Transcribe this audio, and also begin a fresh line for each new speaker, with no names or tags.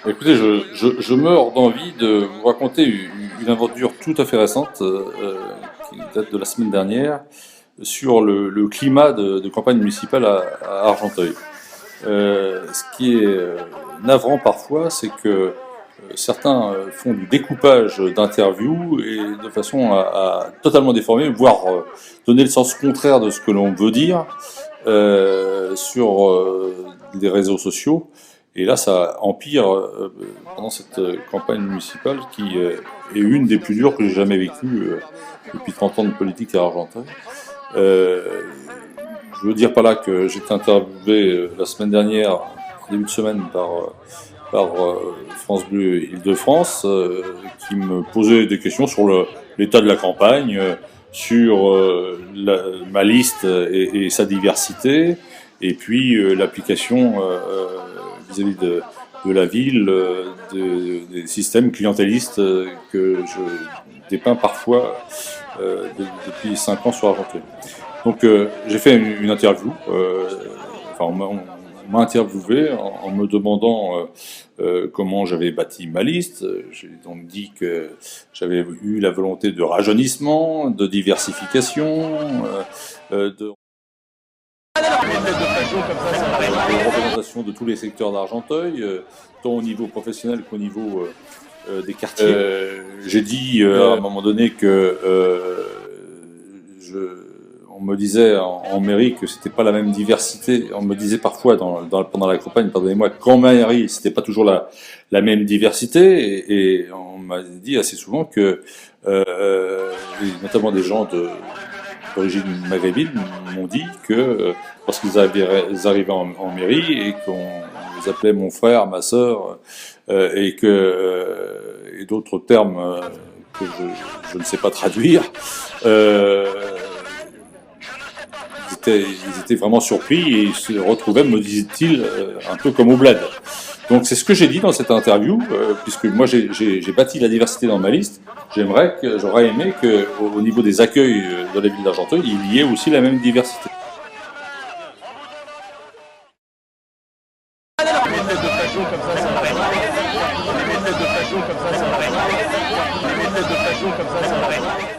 Écoutez, je meurs d'envie de vous raconter une aventure tout à fait récente qui date de la semaine dernière sur le climat de campagne municipale à Argenteuil. Ce qui est navrant parfois, c'est que certains font du découpage d'interviews et de façon à totalement déformer, voire donner le sens contraire de ce que l'on veut dire sur les réseaux sociaux. Et là, ça empire pendant cette campagne municipale qui est une des plus dures que j'ai jamais vécues depuis 30 ans de politique à Argenteuil. Euh, je veux dire par là que j'ai été interviewé la semaine dernière, en début de semaine, par France Bleu Île-de-France, qui me posait des questions sur l'état de la campagne, sur ma liste et sa diversité, et puis l'application vis-à-vis de la ville, des systèmes clientélistes que je dépeins parfois depuis 5 ans sur Argenteuil. Donc j'ai fait une interview, enfin on m'a interviewé en me demandant comment j'avais bâti ma liste. J'ai donc dit que j'avais eu la volonté de rajeunissement, de diversification, de représentation de tous les secteurs d'Argenteuil, tant au niveau professionnel qu'au niveau des quartiers. J'ai dit à un moment donné que on me disait en mairie que c'était pas la même diversité. On me disait parfois pendant la campagne, pardonnez-moi, qu'en mairie c'était pas toujours la même diversité, et on m'a dit assez souvent que, et notamment des gens d'origine maghrébine m'ont dit que lorsqu'ils arrivaient en mairie et qu'on les appelait mon frère, ma sœur, et d'autres termes que je ne sais pas traduire, euh, ils étaient vraiment surpris et ils se retrouvaient, me disait-il, un peu comme au bled. Donc c'est ce que j'ai dit dans cette interview, puisque moi j'ai bâti la diversité dans ma liste. J'aurais aimé qu'au niveau des accueils de la ville d'Argenteuil, il y ait aussi la même diversité.
Comme ça, ça